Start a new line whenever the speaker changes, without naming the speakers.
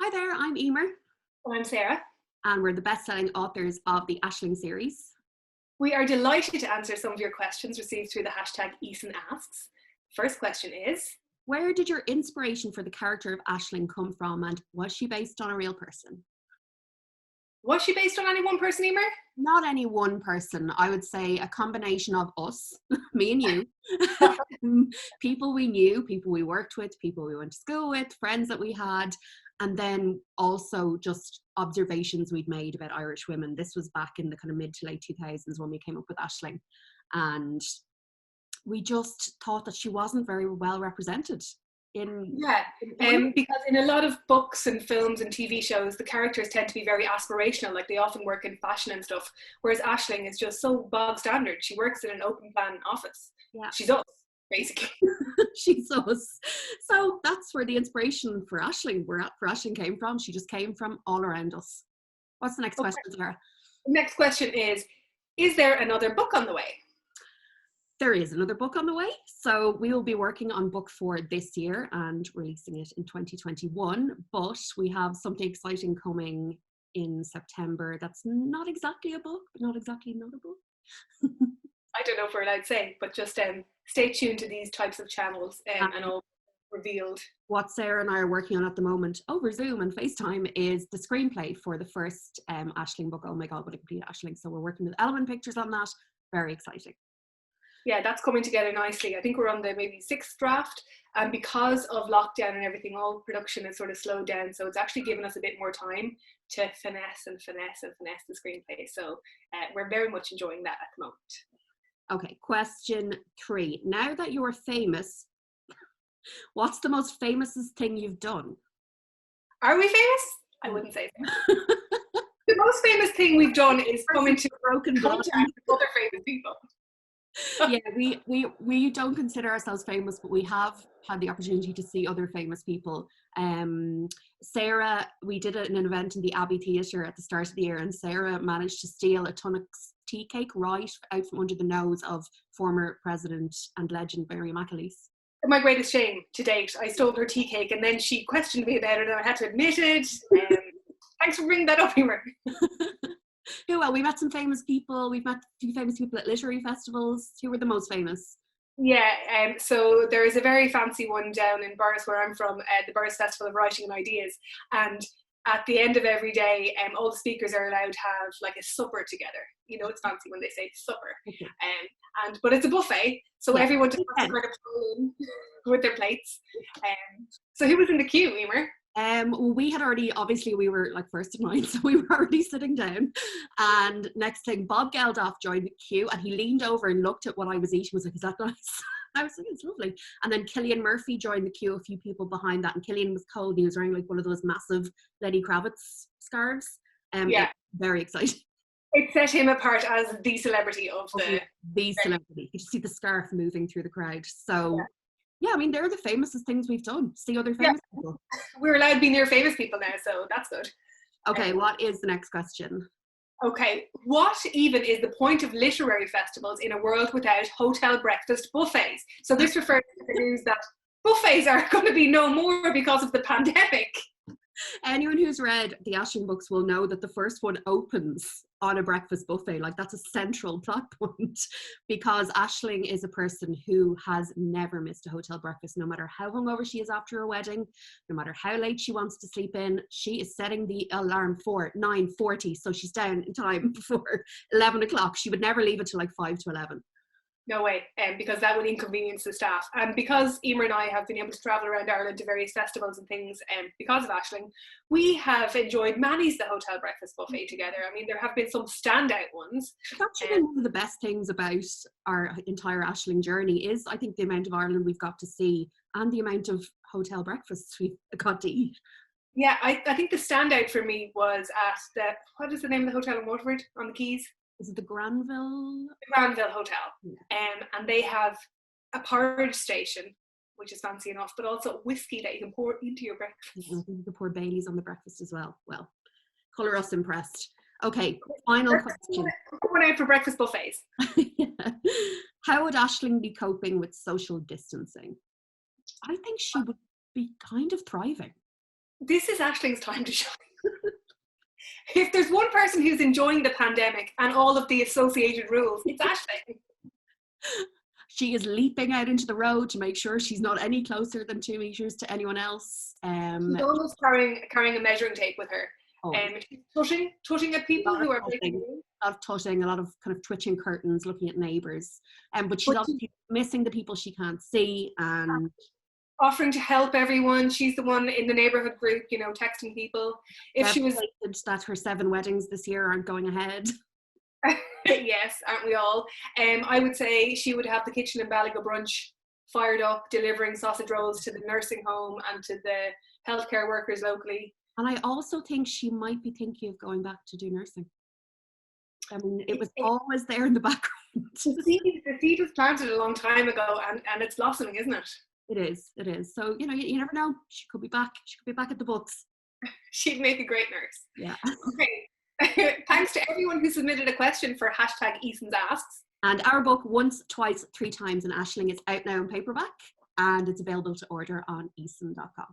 Hi there, I'm Emer,
I'm Sarah.
and we're the best-selling authors of the Ashlyn series.
We are delighted to answer some of your questions received through the hashtag #EasonAsks. First question is,
Where did your inspiration for the character of Ashlyn come from, and was she based on a real person?
was she based on any one person, Emer?
Not any one person. I would say a combination of us, me and you, people we knew, people we worked with, people we went to school with, friends that we had, and then also just observations we'd made about Irish women. This was back in the kind of mid to late 2000s when we came up with Ashlyn, and we just thought that she wasn't very well represented in.
Yeah, because in a lot of books and films and TV shows, the characters tend to be very aspirational, like they often work in fashion and stuff, whereas Aisling is just so bog standard. She works in an open plan office.
Yeah.
She's us, basically.
She's us. So that's where the inspiration for Aisling came from. She just came from all around us. What's the next question, Sarah?
The next question is there another book on the way?
There is another book on the way. So we will be working on book 4 this year and releasing it in 2021. But we have something exciting coming in September that's not exactly a book, but not exactly not a book.
I don't know if we're allowed to say, but just stay tuned to these types of channels and all revealed.
What Sarah and I are working on at the moment over Zoom and FaceTime is the screenplay for the first Aisling book. Oh my God, what a complete Aisling. So we're working with Element Pictures on that. Very exciting.
Yeah, that's coming together nicely. I think we're on the maybe 6th draft, and because of lockdown and everything, all production is sort of slowed down. So it's actually given us a bit more time to finesse the screenplay. So we're very much enjoying that at the moment.
Okay, question 3. Now that you're famous, what's the most famous thing you've done?
Are we famous? I wouldn't say so. The most famous thing we've done is come into
broken
contact with other famous people.
Yeah, we don't consider ourselves famous, but we have had the opportunity to see other famous people. Sarah, we did an event in the Abbey Theatre at the start of the year, and Sarah managed to steal a ton of tea cake right out from under the nose of former president and legend Mary McLysaght.
My greatest shame to date. I stole her tea cake, and then she questioned me about it, and I had to admit it. Thanks for bringing that up, Emer.
Well, we met some famous people. We've met a few famous people at literary festivals. Who were the most famous?
Yeah, so there is a very fancy one down in Borris, where I'm from, the Borris Festival of Writing and Ideas. And at the end of every day, all the speakers are allowed to have like a supper together. You know, it's fancy when they say supper.
Okay.
But it's a buffet, so everyone just has to
Yeah.
kind of pull in with their plates. So who was in the queue, Emer?
We had already, obviously we were like first in line, so we were already sitting down, and next thing Bob Geldof joined the queue, and he leaned over and looked at what I was eating, was like, is that nice? I was like, it's lovely. And then Cillian Murphy joined the queue, a few people behind that, and Cillian was cold, and he was wearing like one of those massive Lenny Kravitz scarves.
Yeah,
very exciting.
it set him apart as the celebrity of
the celebrity. You just see the scarf moving through the crowd. So yeah, I mean, they're the famousest things we've done. See other famous people.
We're allowed to be near famous people now, so that's good.
Okay, what is the next question?
Okay, what even is the point of literary festivals in a world without hotel breakfast buffets? So this refers to the news that buffets are going to be no more because of the pandemic.
Anyone who's read the Ashlyn books will know that the first one opens on a breakfast buffet. Like, that's a central plot point, because Ashlyn is a person who has never missed a hotel breakfast, no matter how hungover she is after a wedding, no matter how late she wants to sleep in. She is setting the alarm for 9:40, so she's down in time before 11 o'clock. She would never leave it till like 5 to 11.
No way, because that would inconvenience the staff. And because Emer and I have been able to travel around Ireland to various festivals and things, because of Aisling, we have enjoyed many's the hotel breakfast buffet together. I mean, there have been some standout ones.
It's actually one of the best things about our entire Aisling journey is, I think, the amount of Ireland we've got to see and the amount of hotel breakfasts we've got to eat.
Yeah, I think the standout for me was at what is the name of the hotel in Waterford on the Quays?
Is it the Granville?
The Granville Hotel.
Yeah.
And they have a porridge station, which is fancy enough, but also whiskey that you can pour into your breakfast.
I think you can pour Baileys on the breakfast as well. Well, colour us impressed. Okay, final question.
Going out for breakfast buffets.
Yeah. How would Aisling be coping with social distancing? I think she would be kind of thriving.
this is Ashling's time to shine. If there's one person who's enjoying the pandemic and all of the associated rules, it's Ashlyn.
She is leaping out into the road to make sure she's not any closer than 2 meters to anyone else.
She's almost carrying a measuring tape with her. She's tutting at people who are breaking rules.
A lot of tutting, a lot of kind of twitching curtains, looking at neighbours. But she's obviously missing the people she can't see and
offering to help everyone. She's the one in the neighbourhood group, you know, texting people. If she was
that her 7 weddings this year aren't going ahead.
Yes, aren't we all? I would say she would have the kitchen in Balliga brunch fired up, delivering sausage rolls to the nursing home and to the healthcare workers locally.
And I also think she might be thinking of going back to do nursing. I mean, it was always there in the background.
The seed was planted a long time ago, and it's blossoming, isn't it?
It is. So, you know, you never know. She could be back. She could be back at the books.
She'd make a great nurse.
Yeah.
Okay. Thanks to everyone who submitted a question for #Eason's Asks.
And our book, Once, Twice, 3 Times in Ashling, is out now in paperback, and it's available to order on eason.com.